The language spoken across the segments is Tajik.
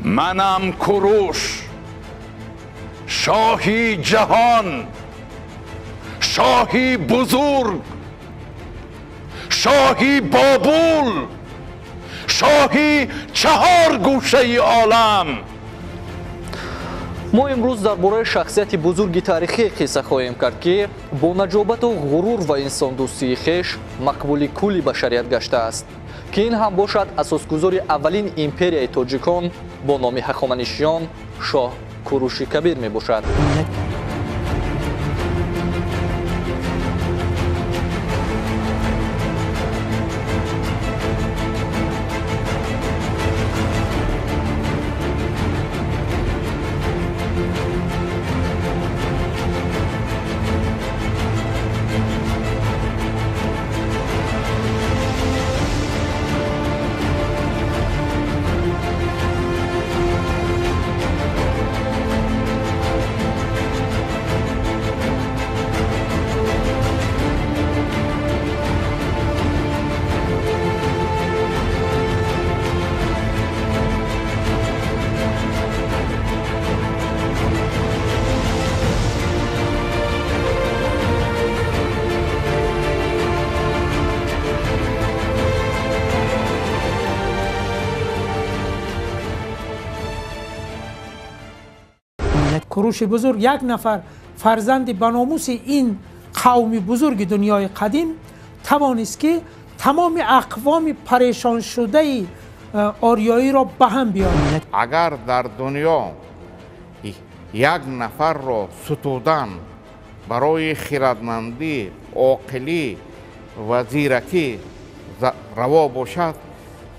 منم کوروش، شاهی جهان، شاهی بزرگ، شاهی بابل، شاهی چهار گوشه عالم. ما امروز درباره شخصیت بزرگ تاریخی قصه خواهیم کرد که با نجابت و غرور و انسان دوستی خویش مقبول کل بشریت گشته است که این هم باشد اساسگذار اولین امپریای تاجیکان با نام هخامنشیان شاه کوروش کبیر می باشد. کوروش بزرگ یک نفر فرزند بناموس این قوم بزرگ دنیای قدیم توانست که تمام اقوام پریشان شده آریایی را به هم بیاورد. اگر در دنیا یک نفر را ستودن برای خردمندی، عاقلی و زیرکی روا باشد،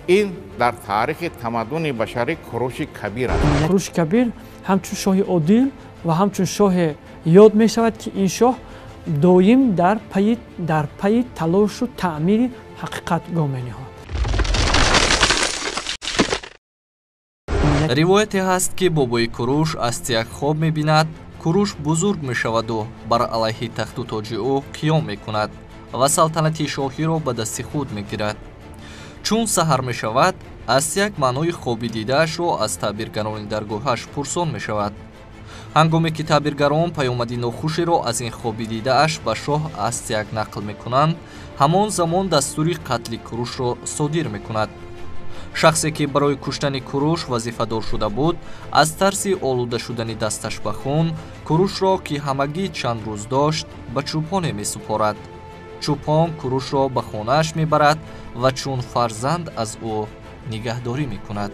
این در تاریخ تمدن بشری کوروش کبیر است. کوروش کبیر همچون شاه عادل و همچون شاه یاد می شود که این شاه دائم در پی تلاش و تعمیر حقیقت گام می نهاد. روایتی هست که بابای کوروش از یک خواب می بیند کوروش بزرگ می شود و بر علیه تخت و تاج او قیام می کند و سلطنتی شاهی را به دست خود می گیرد. چون سحر می شود از یک معنای خوابی دیده‌اش را از تعبیرگران درگاهش پرسان می شود. هنگامی که تعبیرگران پیامد ناخوشی را از این خوابی دیده‌اش به شاه از یک نقل می کنند، همان زمان دستور قتل کوروش را صادر می کند. شخصی که برای کشتن کوروش وظیفه دار شده بود، از ترس آلوده شدن دستش به خون، کوروش را که همگی چند روز داشت به چوپان می سپارد. چوپان کوروش را به خانه‌اش می برد و چون فرزند از او نگهداری می کند.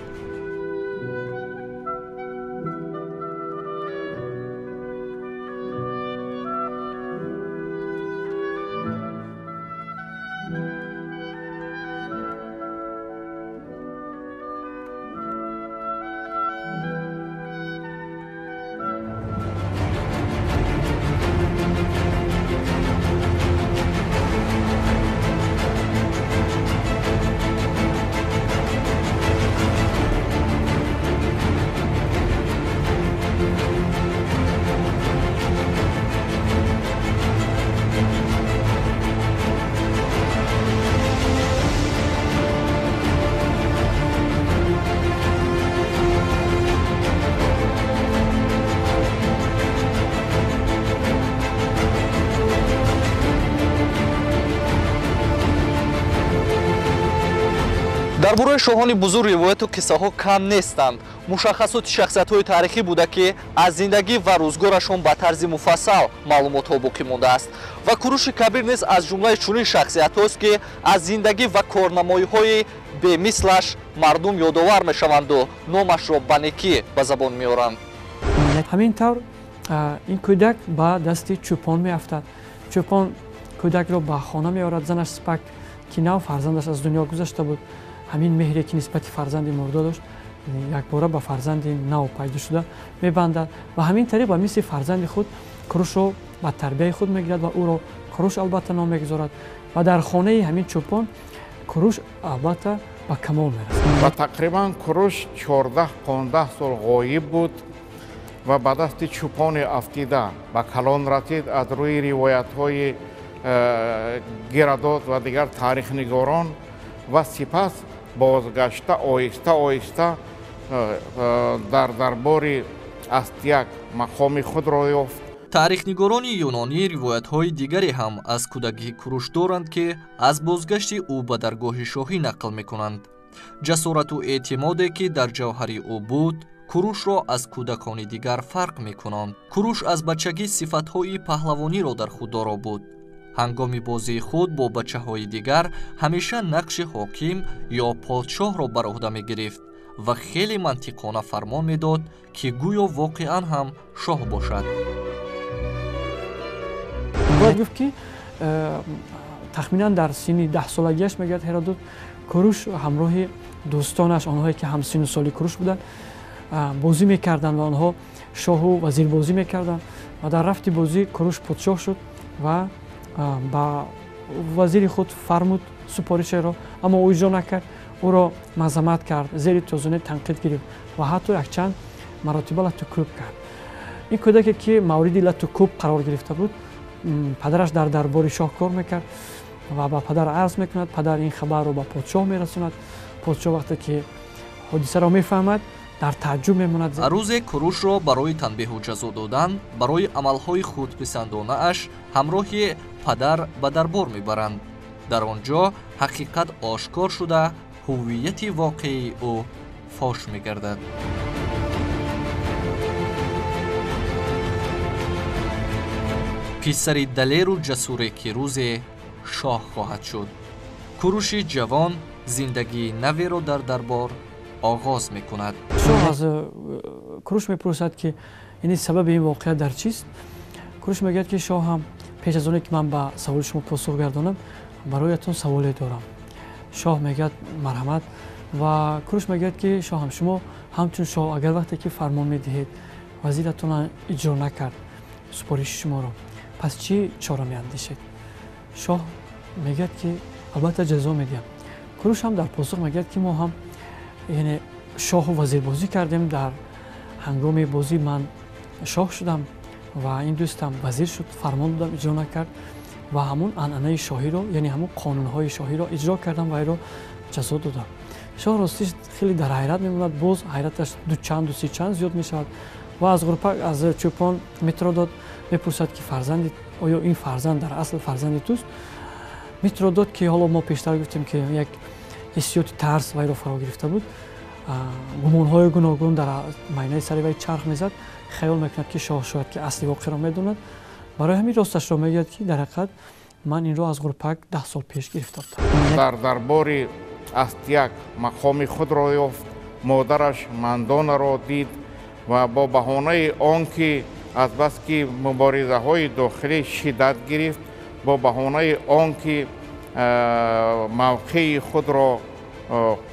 درباره شاهان بزرگ روایت و قصه ها کم نیستند. مشخصات شخصیت های تاریخی بوده که از زندگی و روزگارشان به طرز مفصل معلومات ها باقی مانده است و کوروش کبیر نیز از جمله چنین شخصیت هاست که از زندگی و کارنمایی های به مثلش مردم یادآور می شوند و نامش را به نیکی به زبان می آورند. همینطور این کودک به دست چوپان می افتد. چوپان کودک را به خانه می آورد. زنش سپک که نو فرزندش از دنیا گذشته بود، همین مهری که نسبت فرزند مرده داشت یک باره به فرزند نو پیدا شده میبندد و همین طریق به مثل فرزند خود کوروش را به تربیه خود میگیرد و او را کوروش البته نام میگذارد و در خانه همین چوپان کوروش البته به کمال میرسد. و تقریبا کوروش 14-15 سال غایب بود و به دست چوپان افتیده به کلان رسید. از روی روایت های گرداد و دیگر تاریخ نگاران و سپس بازگشته آهسته дар дарбори Астияк мақоми худро ёфт. таърихнигорони юнонӣ ривоятҳои дигаре ҳам аз кӯдакии Куруш доранд, ки аз бозгашти ӯ ба даргоҳи шоҳӣ нақл мекунанд. ҷасорату эътимоде ки дар ҷавҳари ӯ буд, Курушро аз кӯдакони дигар фарқ мекунанд. Куруш аз бачагӣ сифатҳои паҳлавониро дар худ дора буд. ҳангоми бозии худ бо бачаҳои дигар ҳамеша нақши ҳоким ё подшоҳро бар уҳда мегирифт ва хеле мантиқона фармон медод, ки гӯё воқеан ҳам шоҳ бошад. бояд гуфт ки тахминан дар синни 10 солагиаш мегӯяд Ҳеродот, Куруш ҳамроҳи дӯстонаш, онҳое ки ҳамсину соли Куруш буданд, бозӣ мекарданд ва онҳо шоҳу вазирбозӣ мекарданд ва дар рафти бозӣ Куруш подшоҳ шуд ва ба вазири худ фармуд супоришеро, аммо ӯ иҷро накард. ӯро мазаммат кард, зери тозуне танқид гирифт ва ҳатто якчанд маротиба латукӯб кард. ин кӯдаке ки мавриди латукӯб қарор гирифта буд, падараш дар дарбори шоҳ кор мекард ва ба падар арз мекунад. Падар ин хабарро ба подшоҳ мерасонад. Подшоҳ вақте ки ҳодисаро мефаҳмад, дар тааҷҷуб мемонад. рӯзе Курушро барои танбеҳу ҷазо додан, барои амалҳои худписандонааш ҳамроҳи падар ба дарбор мебаранд. дар он ҷо ҳақиқат ошкор шуда, ҳуввияти воқеии ӯ фош мегардад. писари далеру ҷасуре ки рӯзе шоҳ хоҳад шуд. Куруши ҷавон зиндагии наверо дар дарбор оғоз мекунад. шоҳ аз Куруш мепурсад ки яъне сабаби ин воқеа дар чист. Куруш мегӯяд ки шоҳ ҳам пеш аз оне ки ман ба саволи шумо посух гардонам, бароятон саволе дорам. шоҳ мегӯяд марҳамат ва Куруш мегӯяд ки шоҳ ҳам шумо ҳамчун шоҳ агар вақте ки фармон медиҳед вазиратон иҷро накард супориши шуморо, пас чӣ чора меандешед? Шоҳ мегӯяд ки албатта ҷазо медиҳам. Куруш ҳам дар посух мегӯяд ки мо ҳам яъне шоҳу вазирбозӣ кардем. Дар ҳангоми бозӣ ман шоҳ шудам ва ин дӯстам вазир шуд, фармон додам, иҷро накард ва ҳамун анъанаи шоҳиро, яъне ҳамун қонунҳои шоҳиро иҷро кардам ва иро ҷазо додам. Шоҳ ростиш хеле дар ҳайрат мемонад, боз ҳайраташ дучанд сичанд зиёд мешавад ва аз ғурпак аз чӯпон Митродот мепурсад ки фарзанди, оё ин фарзанд дар асл фарзанди туст? Митродот ки ҳоло мо пештар гуфтем ки як ҳиссиёти тарс вайро фаро гирифта буд, гумонҳои гуногун дар майнаи сари вай чарх мезад, хаёл мекунад ки шоҳ шояд ки асли воқеаро медонад. барои ҳамин росташро мегӯяд ки дар ҳақиқат ман инро аз ғурпак 10 сол пеш гирифта будам. дар дарбори Астияк мақоми худро ёфт, модараш Мандонаро дид ва бо баҳонаи он ки азбаски муборизаҳои дохилӣ шиддат гирифт, бо баҳонаи он ки мавқеи худро,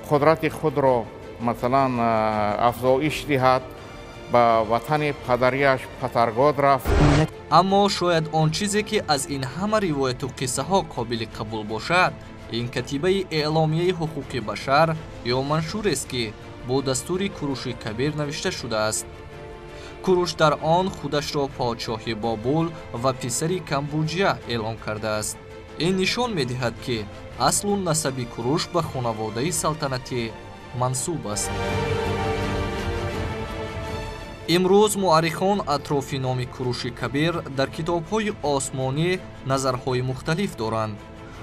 қудрати худро масалан афзоиш диҳад, ба ватани падариаш Патаргод рафт. аммо шояд он чизе ки аз ин ҳама ривояту қиссаҳо қобили қабул бошад, ин катибаи эъломияи ҳуқуқи башар ё маншурест ки бо дастури Куруши Кабир навишта шудааст. Куруш дар он худашро подшоҳи Бобул ва писари Камбуҷия эълон кардааст. ин нишон медиҳад ки аслу насаби Куруш ба хонаводаи салтанатӣ мансуб аст. имрӯз муаррихон атрофи номи Куруши Кабир дар китобҳои осмонӣ назарҳои мухталиф доранд.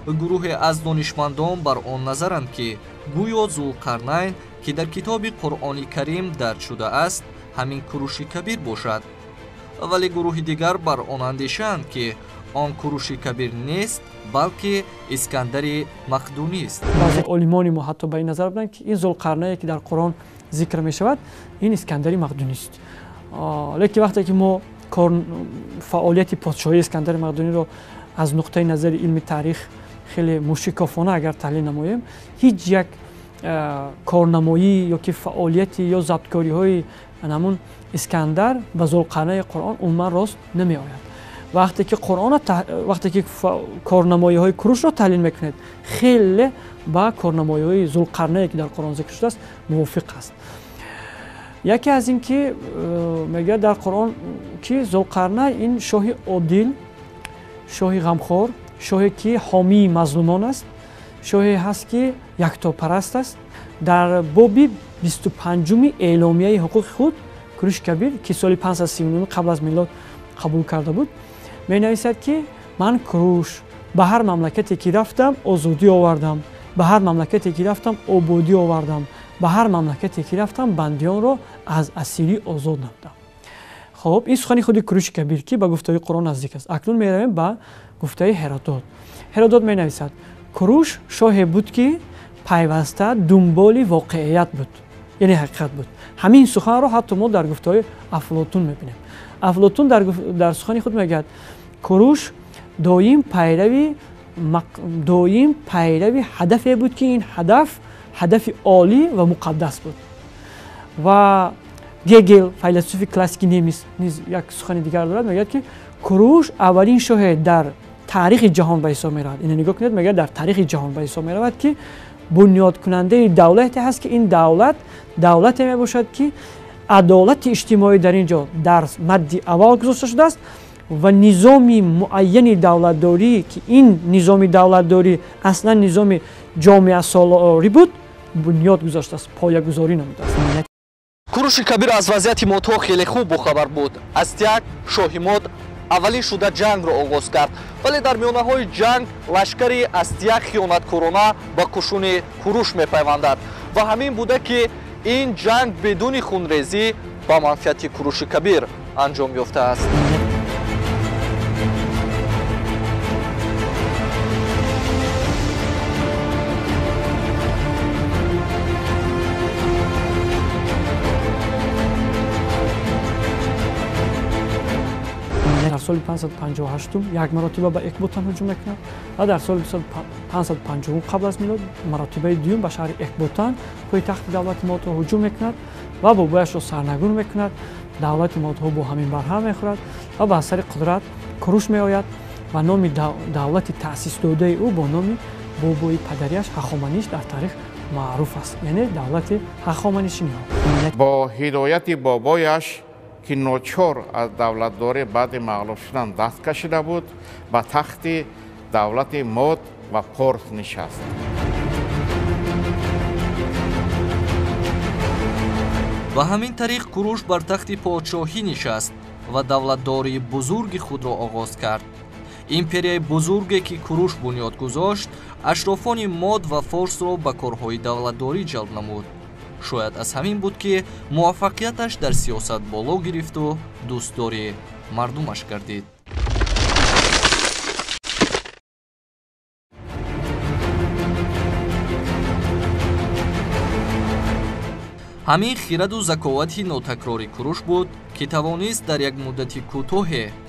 гурӯҳе аз донишмандон бар он назаранд ки гӯё Зулқарнайн ки дар китоби Қуръони Карим дарҷ шудааст, ҳамин Куруши Кабир бошад. вале гурӯҳи дигар бар он андешаанд ки он Куруши Кабир нест, балки Искандари Мақдунист. баъзе олимони мо ҳатто ба ин назар буданд ки ин Зулқарнае ки дар Қуръон зикр мешавад, ин Искандари Мақдунист. лекин вақте ки мо фаъолияти подшоҳии Искандари Мақдуниро аз нуқтаи назари илми таърих хеле мушикофона агар таҳлил намоем, ҳеҷ як корнамоӣ ё ки фаъолияти ё забткориҳои намун Искандар ба Зулқарнаи Қуръон умуман рост намеояд. вақте ки корнамоиҳои Курушро таҳлил мекунед, хеле ба корнамоиҳои Зулқарнае ки дар Қуръон зикр шудааст мувофиқ аст. яке аз ин ки мегӯяд дар Қуръон ки Зулқарнай ин шоҳи одил, шоҳи ғамхор, шоҳе ки ҳомии мазлумон аст, шоҳе ҳаст ки яктопараст аст. дар боби 25 اعلامیه حقوق خود کوروش کبیر که سال 539 قبل از میلاد قبول کرده بود می نویسد که من کوروش به هر مملکتی که رفتم آزادی آوردم، به هر مملکتی که رفتم آبادی آوردم، به هر مملکتی که رفتم بندیان را از اسیری آزاد نمودم. خب این سخن خود کوروش کبیر که به گفته قرآن نزدیک است. اکنون می رویم به گفته هرودوت. هرودوت می نویسد کوروش شاه بود که پیوسته دنبال واقعیت بود، یعنی حقیقت بود. همین سخن را حتی ما در گفته افلاطون می بینیم. افلاطون در سخن خود میگوید کوروش دائم پیروی هدفی بود که این هدف عالی و مقدس بود. و گگل فیلسوف کلاسیکی نیز یک سخن دیگر دارد، میگوید که کوروش اولین شاه در تاریخ جهان به حساب میرود. این نگاه کنید، میگه در تاریخ جهان به حساب میرود که بنیاد کننده دولتی هست که این دولتی می باشد که عدالت اجتماعی در اینجا در مد اول گذاشته شده است و نظام معین دولتداری که این نظام دولتداری اصلا نظام جامعه سالاری بود بنیاد گذاشته است، پایه‌گذاری نموده است. کوروش کبیر از وضعیت مدها خیلی خوب بخبر بود. астяк شاهی مد اولین شده جنگ را آغاز کرد، ولی در میانه های جنگ لشکری астяк خیانتکارانه با کشون کوروش میپیوندد و همین بوده که این جنگ بدون خونریزی با منفعت کوروش کبیر انجام یافته است. در سال 558 یک مرتبه به اکباتان هجوم میکند و در سال 550 قبل از میلاد مرتبه دوم به شهر اکباتان پایتخت دولت مادها هجوم میکند و بابایش را سرنگون میکند. دولت مادها با همین برهم میخورد و به اثر قدرت کوروش میآید و نام دولت تأسیس داده او با نام بابای پدریش هخامنشی در تاریخ معروف است، یعنی دولت هخامنشی. با هدایت بابایش که ناچار از دولتداری بعد مغلوب شدن دست کشیده بود به تخت دولت ماد و پارس نشست. و همین طریق کوروش بر تخت پادشاهی نشست و دولتداری بزرگ خود را آغاز کرد. امپریای بزرگی که کوروش بنیاد گذاشت اشرافان ماد و فارس را به کارهای دولتداری جلب نمود. شاید از همین بود که موفقیتش در سیاست بالا گرفت و دوستداری مردمش گردید. همین خیرد و ذکاوت ناتکراری کوروش بود که توانست در یک مدت کوتاه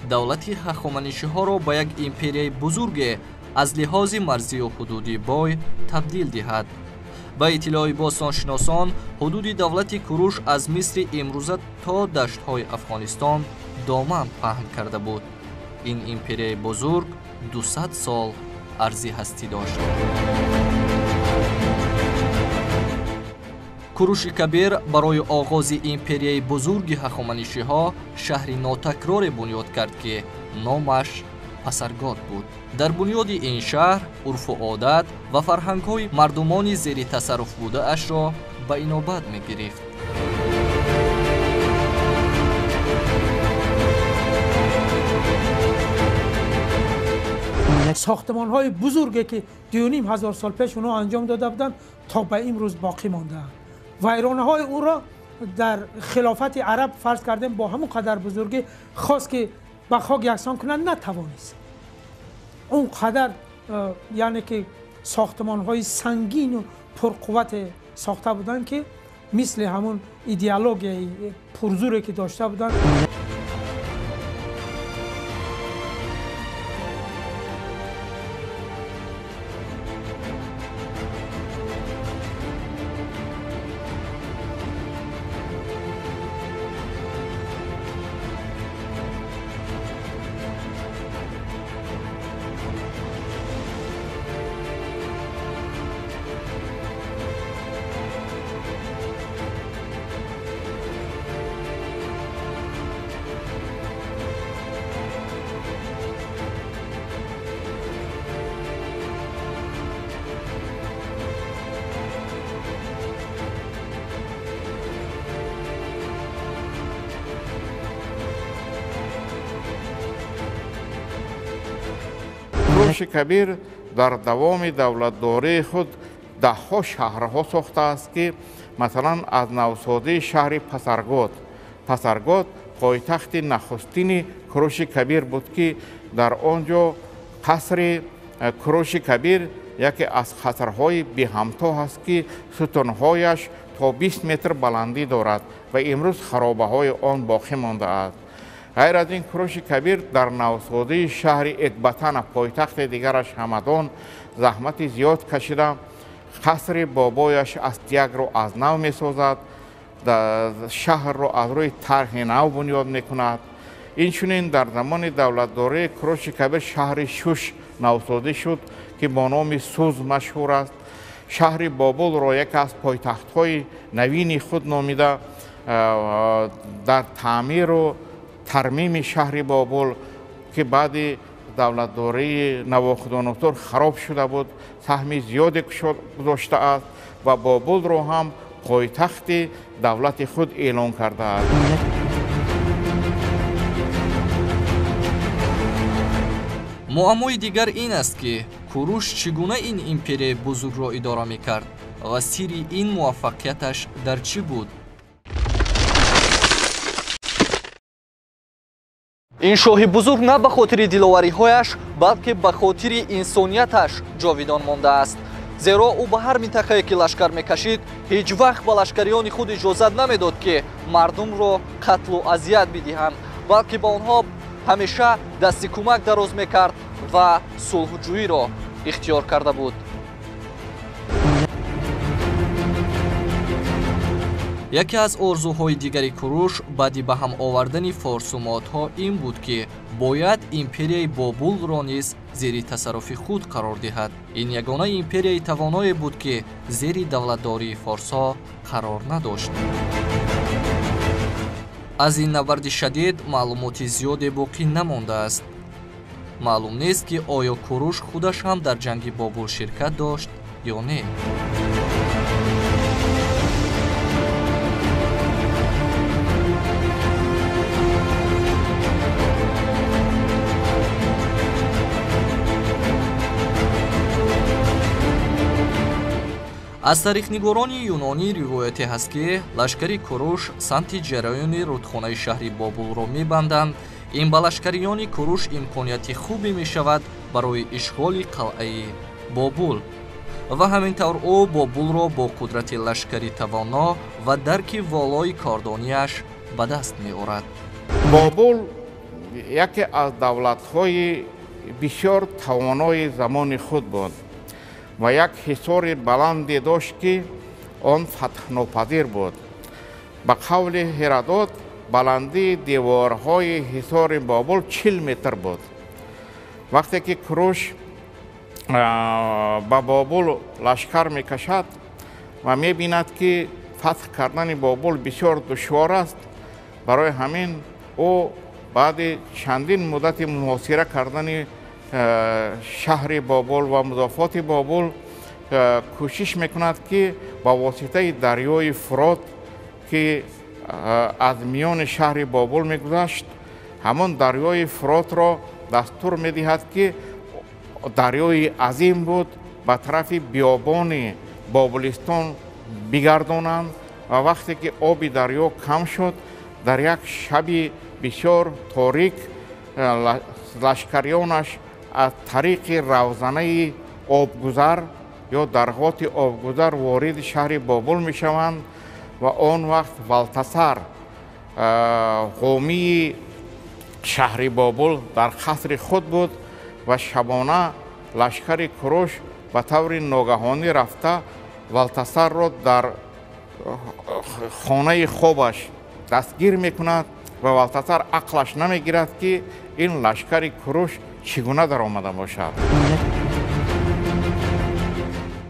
دولت هخامنشی‌ها را به یک امپریای بزرگ از لحاظ مرزی و حدودی بای تبدیل دهد. با اطلاع باستانشناسان حدود دولت کوروش از مصر امروزه تا دشت‌های افغانستان دامن پهن کرده بود. این امپریای بزرگ 200 سال عرضی هستی داشت. کوروش کبیر برای آغاز امپریای بزرگ هخامنشی‌ها شهری ناتکرار بنیاد کرد که نامش پسرگاد بود. در بنیاد این شهر عرف و عادت و فرهنگ‌های مردمان زیر تصرف بوده اش را به اینابت می‌گرفت. ساختمان‌های بزرگی که 2,500 سال پیش اونها انجام داده بودند تا به امروز باقی مانده. ویرانه‌های او را در خلافت عرب فرض کردیم با همون قدر بزرگی خواست که به خاک یکسان کنند، نتوانست. اون قدر یعنی که ساختمان‌های سنگین و پرقوت ساخته بودند که مثل همون ایدئولوژی پرزوری که داشته بودند. куруш кабир дар давоми давлатдории худ даҳҳо шаҳрҳо сохтааст ки масалан аз навсодии шаҳри пасаргод пойтахти нахустини куруши кабир буд ки дар он ҷо қасри куруши кабир яке аз қасрҳои беҳамтоҳ аст ки сутунҳояш то 20 метр баландӣ дорад ва имрӯз харобаҳои он боқӣ мондааст. ғайр аз ин куруши кабир дар навсодии шаҳри экбатана пойтахти дигараш ҳамадон заҳмати зиёд кашида қасри бобояш астиягро аз нав месозад, шаҳрро аз рӯи тарҳи нав бунёд мекунад. инчунин дар замони давлатдории куруши кабир шаҳри шуш навсодӣ шуд ки бо номи суз машҳур аст. шаҳри бобулро яке аз пойтахтҳои навини худ номида дар таъмиру тармими шаҳри бобул ки баъди давлатдории навохудоносор хароб шуда буд, саҳми зиёде гузоштааст ва бобулро ҳам пойтахти давлати худ эълон кардааст. муаммои дигар ин аст ки куруш чӣ гуна ин империяи бузургро идора мекард ва сирри ин муваффақияташ дар чӣ буд? ин шоҳи бузург на ба хотири диловариҳояш, балки ба хотири инсонияташ ҷовидон мондааст. зеро ӯ ба ҳар минтақае ки лашкар мекашид, ҳеҷ вақт ба лашкариёни худ иҷозат намедод ки мардумро қатлу азият бидиҳанд, балки ба онҳо ҳамеша дасти кӯмак дароз мекард ва сулҳуҷӯиро ихтиёр карда буд. яке аз орзуҳои дигари куруш баъди ба ҳам овардани форсумодҳо ин буд ки бояд империяи бобулро низ зери тасарруфи худ қарор диҳад. ин ягона империяи тавоное буд ки зери давлатдории форсҳо қарор надошт. аз ин наварди шадид маълумоти зиёде боқӣ намондааст. маълум нест ки оё куруш худаш ҳам дар ҷанги бобул ширкат дошт ё не. аз таърихнигорони юнонӣ ривояте ҳаст ки лашкари куруш самти ҷараёни рудхонаи шаҳри бобулро мебанданд. ин ба лашкариёни куруш имконияти хубе мешавад барои ишғоли қалъаи бобул ва ҳамин тавр ӯ бобулро бо қудрати лашкарӣ тавоно ва дарки волои кордонияш ба даст меорад. бобул яке аз давлатҳои бисёр тавонои замони худ буд ва як ҳисори баланде дошт ки он фатҳнопазир буд. ба қавли Ҳеродот баландии деворҳои ҳисори бобул 40 метр буд. вақте ки куруш ба бобул лашкар мекашад ва мебинад ки фатҳ кардани бобул бисёр душвор аст, барои ҳамин ӯ баъди чандин муддати муҳосира кардани шаҳри бобул ва мудофиоти бобул кӯшиш мекунад ки ба воситаи дарёи Фурот ки аз миёни шаҳри бобул мегузашт, ҳамон дарёи Фуротро дастур медиҳад ки дарёи азим буд ба тарафи биёбони Бобулистон бигардонанд ва вақте ки оби дарё кам шуд, дар як шаби бисёр торик лашкариёнаш аз тариқи равзанаи обгузар ё дарғоти обгузар вориди шаҳри бобул мешаванд ва он вақт Валтасар ғомии шаҳри бобул дар қасри худ буд ва шабона лашкари куруш ба таври ногаҳонӣ рафта Валтасарро дар хонаи хобаш дастгир мекунад ва Валтасар ақлаш намегирад ки ин лашкари куруш чӣ гуна даромада бошад.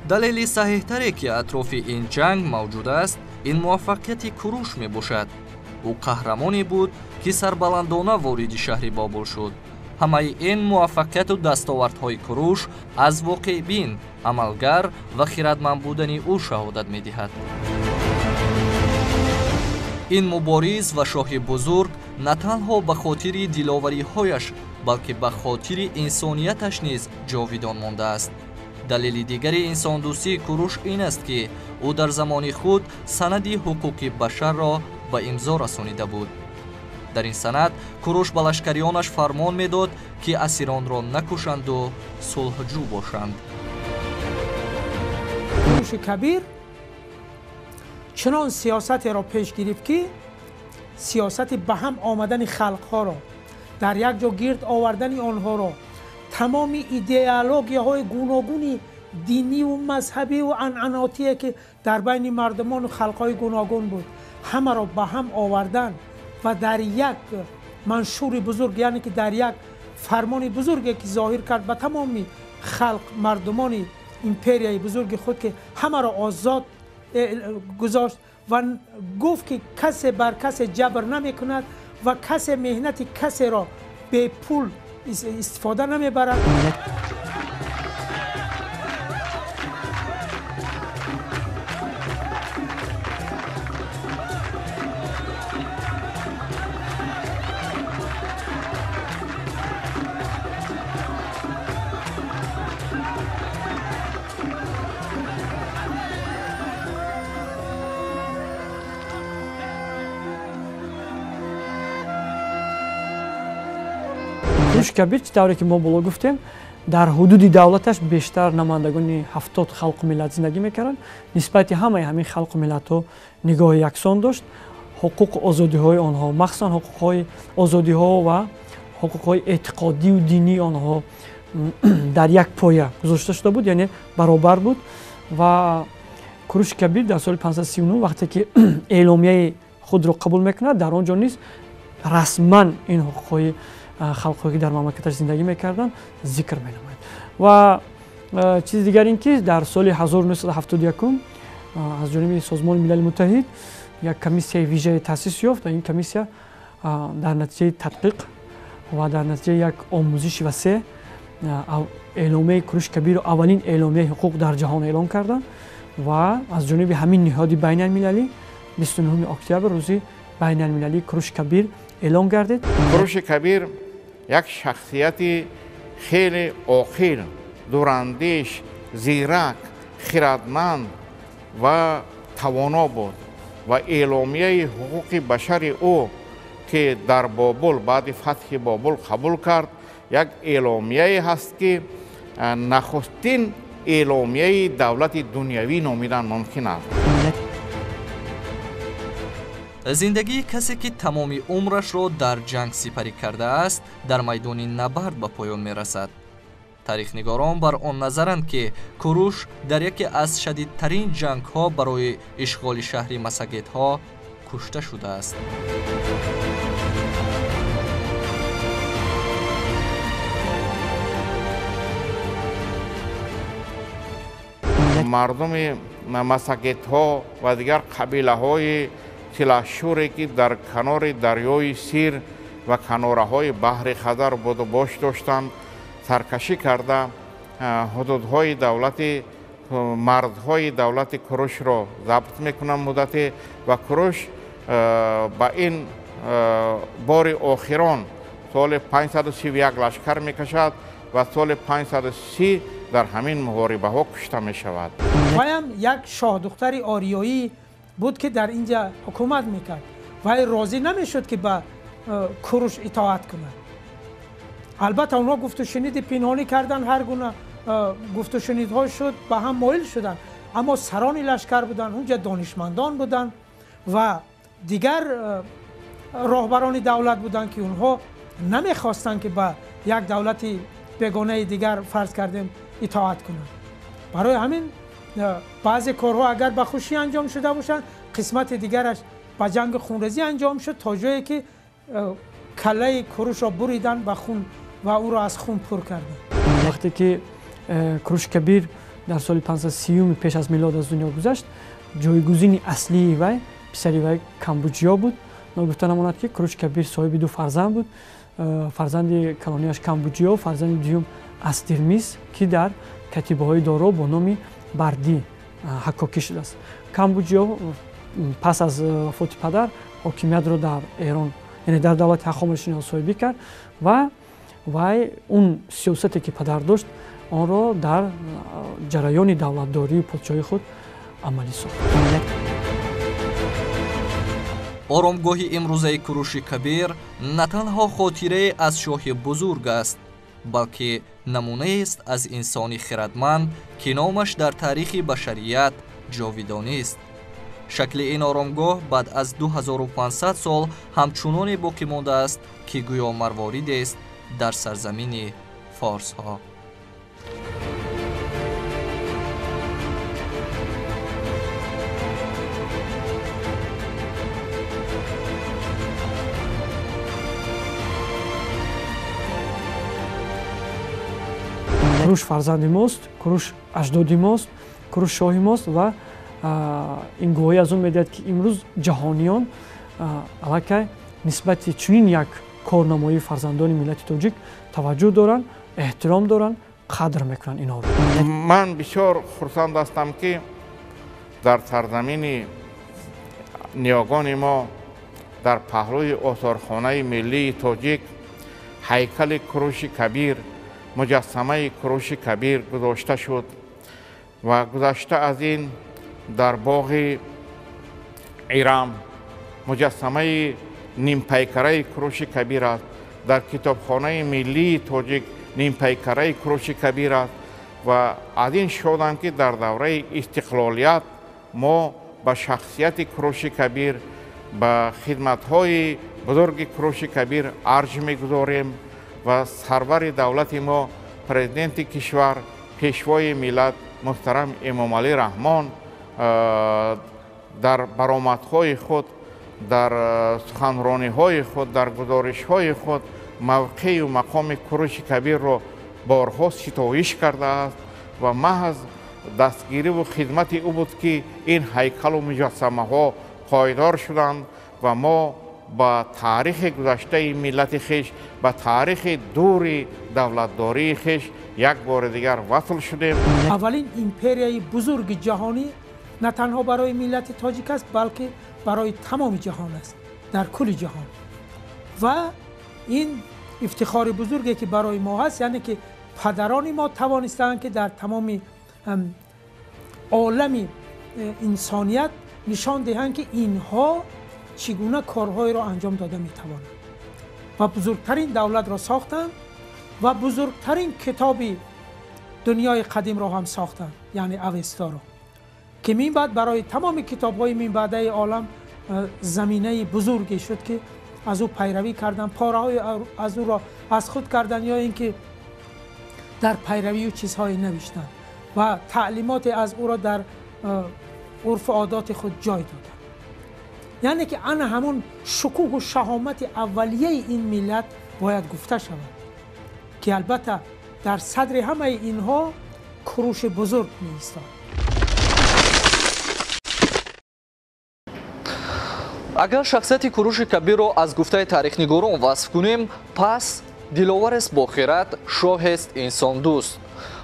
далели саҳеҳтаре ки атрофи ин ҷанг мавҷуд аст, ин муваффақияти куруш мебошад. ӯ қаҳрамоне буд ки сарбаландона вориди шаҳри бобул шуд. ҳамаи ин муваффақияту дастовардҳои куруш аз воқеъбин, амалгар ва хиратманд будани ӯ шаҳодат медиҳад. ин мубориз ва шоҳи бузург на танҳо ба хотири диловариҳояш, балки ба хотири инсонияташ низ ҷовидон мондааст. далели дигари инсондӯстии Куруш ин аст ки ӯ дар замони худ санади ҳуқуқи башарро ба имзо расонида буд. дар ин санад Куруш ба лашкарионаш фармон медод ки асиронро накушанду сулҳҷӯ бошанд. Куруши Кабир чунон сиёсатеро пеш гирифт ки сиёсати ба ҳам омадани халқҳоро, дар як ҷо гирд овардани онҳоро, тамоми идеологияҳои гуногуни диниву мазҳабиву анъанотие ки дар байни мардумону халқҳои гуногун буд, ҳамаро ба ҳам овардан ва дар як маншури бузург, яъне ки дар як фармони бузурге ки зоҳир кард ба тамоми халқ, мардумони империяи бузурги худ ки ҳамаро озод гузошт ва гуфт ки касе бар касе ҷабр намекунад ва касе меҳнати касеро бепул истифода намебарад. Куруш Кабир тавре ки мо боло гуфтем, дар ҳудуди давлаташ бештар намояндагони 70 халқу миллат зиндагӣ мекарданд. Нисбати ҳамаи ҳамин халқу миллатҳо нигоҳи яксон дошт. ҳуқуқу озодиҳои онҳо, махсусан ҳуқуқҳои озодиҳо ва ҳуқуқҳои эътиқодию динии онҳо дар як поя гузошта шуда буд, яъне баробар буд. ва Куруш Кабир дар соли 539 вақте ки эъломияи худро қабул мекунад, дар он ҷо низ расман ин ҳуқуқҳои халқҳое ки дар мамлакаташ зиндагӣ мекарданд зикр менамояд. ва чизи дигар ин ки дар соли 1971 аз ҷониби Созмони Милали Муттаҳид як комиссияи вижае таъсис ёфт ва ин комиссия дар натиҷаи тадқиқ ва дар натиҷаи як омӯзиши васеъ эъломияи Куруш Кабирро аввалин эъломияи ҳуқуқ дар ҷаҳон эълон карданд ва аз ҷониби ҳамин ниҳоди байналмилалӣ 29 октябр рӯзи байналмилалии Куруш Кабир эълон гардид. Куруш Кабир як шахсияти хеле оқил, дурандеш, зирак, хиратманд ва тавоно буд ва эъломияи ҳуқуқи башари ӯ ки дар Бобул баъди фатҳи Бобул қабул кард, як эъломияе ҳаст ки нахустин эъломияи давлати дунявӣ номидан мумкин аст. зиндагии касе ки тамоми умрашро дар ҷанг сипарӣ кардааст дар майдони набард ба поён мерасад. таърихнигорон бар он назаранд ки Куруш дар яке аз шадидтарин ҷангҳо барои ишғоли шаҳри Масагетҳо кушта шудааст. мардуми Масагетҳо ва дигар қабилаҳои тилашуре ки дар канори дарёи Сир ва канораҳои баҳри Хазар буду бош доштанд, саркашӣ карда ҳудудҳои давлати мардҳои давлати Курушро забт мекунанд муддате ва Куруш ба ин бори охирон соли 531 лашкар мекашад ва соли 530 дар ҳамин муҳорибаҳо кушта мешавад. ваям як шоҳдухтари ориёӣ буд ки дар инҷа ҳукумат мекард. вай розӣ намешуд ки ба Куруш итоат кунад. албатта онҳо гуфтушуниди пинҳонӣ кардан, ҳар гуна гуфтушунидҳо шуд, ба ҳам моил шуданд, аммо сарони лашкар буданд, унҷа донишмандон буданд ва дигар роҳбарони давлат буданд ки онҳо намехостанд ки ба як давлати бегонаи дигар фарз кардем итоат кунанд. барои ҳамин баъзе корҳо агар ба хушӣ анҷом шуда бошанд, қисмати дигараш ба ҷанги хунрезӣ анҷом шуд, то ҷое ки калаи Курушро буриданд ба хун ва ӯро аз хун пур карданд. вақте ки Куруш Кабир дар соли 530 пеш аз милод аз дунё гузашт, ҷойгузини аслии вай писари вай Камбуҷиё буд. гуфта намонад ки Куруш Кабир соҳиби ду фарзанд буд. фарзанди калонияш Камбуҷиё, фарзанди дуюм Астирмис ки дар катибаҳои доро бо номи Бардӣ ҳаккокӣ шудааст. Камбуҷиё пас аз вафоти падар ҳокимиятро дар Эрон, яъне дар давлати Ҳахомашинӣ соҳибӣ кард ва вай он сиёсате ки падар дошт онро дар ҷараёни давлатдории подшоҳии худ амалӣ сохт. оромгоҳи имрӯзаи Куруши Кабир на танҳо хотирае аз шоҳи бузург аст, балки намунаест аз инсони хирадманд ки номаш дар таърихи башарият ҷовидонист. шакли ин оромгоҳ баъд аз 2500 сол ҳамчуноне боқӣ мондааст ки гӯё марворидест дар сарзамини форсҳо. Куруш фарзанди мост, Куруш аҷдоди мост, Куруш шоҳи мост ва ин гувоҳӣ аз он медиҳад ки имрӯз ҷаҳониён аллакай нисбати чунин як корнамоии фарзандони миллати тоҷик таваҷҷӯҳ доранд, эҳтиром доранд, қадр мекунанд инҳоро. ман бисёр хурсанд ҳастам ки дар сарзамини ниёгони мо дар паҳлӯи осорхонаи миллии тоҷик ҳайкали Куруши Кабир, муҷассамаи Куруши Кабир гузошта шуд ва гузашта аз ин дар боғи Ирам муҷассамаи нимпайкараи Куруши Кабир аст, дар китобхонаи миллии тоҷик нимпайкараи Куруши Кабир аст ва аз ин шодам ки дар давраи истиқлолият мо ба шахсияти Куруши Кабир, ба хидматҳои бузурги Куруши Кабир арҷ мегузорем ва сарвари давлати мо президенти кишвар, пешвои миллат муҳтарам Эмомалӣ Раҳмон дар баромадҳои худ, дар суханрониҳои худ, дар гузоришҳои худ мавқею мақоми Куруши Кабирро борҳо ситоиш кардааст ва маҳз дастгириву хидмати ӯ буд ки ин ҳайкалу муҷассамаҳо пойдор шуданд ва мо ба таърихи гузаштаи миллати хиш, ба таърихи дури давлатдории хиш як бори дигар васл шудем. аввалин империяи бузурги ҷаҳонӣ на танҳо барои миллати тоҷик аст, балки барои тамоми ҷаҳон аст, дар кулли ҷаҳон. ва ин ифтихори бузурге ки барои мо ҳаст, яъне ки падарони мо тавонистанд ки дар тамоми олами инсоният нишон диҳанд ки инҳо чӣ гуна корҳоеро анҷом дода метавонанд ва бузургтарин давлатро сохтанд ва бузургтарин китоби дунёи қадимро ҳам сохтанд, яъне авесторо, ки минбаъд барои тамоми китобҳои минбаъдаи олам заминаи бузурге шуд ки аз ӯ пайравӣ карданд, пораҳои аз ӯро аз худ карданд ё ин ки дар пайравию чизҳое навиштанд ва таълимоте аз ӯро дар урфу одоти худ ҷой доданд. яъне ки ана ҳамон шукӯҳу шаҳомати аввалияи ин миллат бояд гуфта шавад ки албатта дар садри ҳамаи инҳо Куруши бузург меистод. агар шахсияти Куруши Кабирро аз гуфтаи таърихнигорон васф кунем, пас диловарест бохират, шоҳест инсондӯст.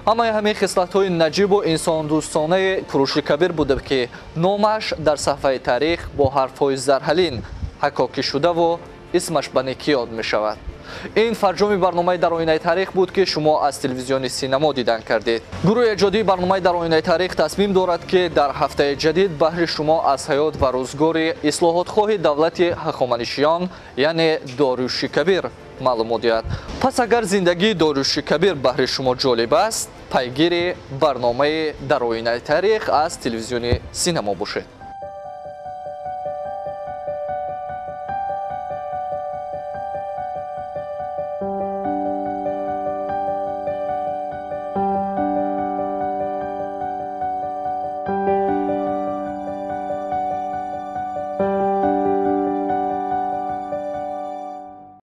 ҳамаи ҳамин хислатҳои наҷибу инсондӯстонаи Куруши Кабир буда ки номаш дар саҳфаи таърих бо ҳарфҳои зарҳалин ҳакокӣ шудаву исмаш ба некӣ ёд мешавад. ин фарҷоми барномаи дар оинаи таърих буд ки шумо аз телевизиони Синамо дидан кардед. гурӯҳи эҷодии барномаи дар оинаи таърих тасмим дорад ки дар ҳафтаи ҷадид баҳри шумо аз ҳаёт ва рӯзгори ислоҳотхоҳи давлати ҳахоманишиён, яъне Дориюши Кабир маълумот диҳад. пас агар зиндагии Дориюши Кабир баҳри шумо ҷолиб аст, пайгири барномаи дар оинаи таърих аз телевизиони Синамо бошед.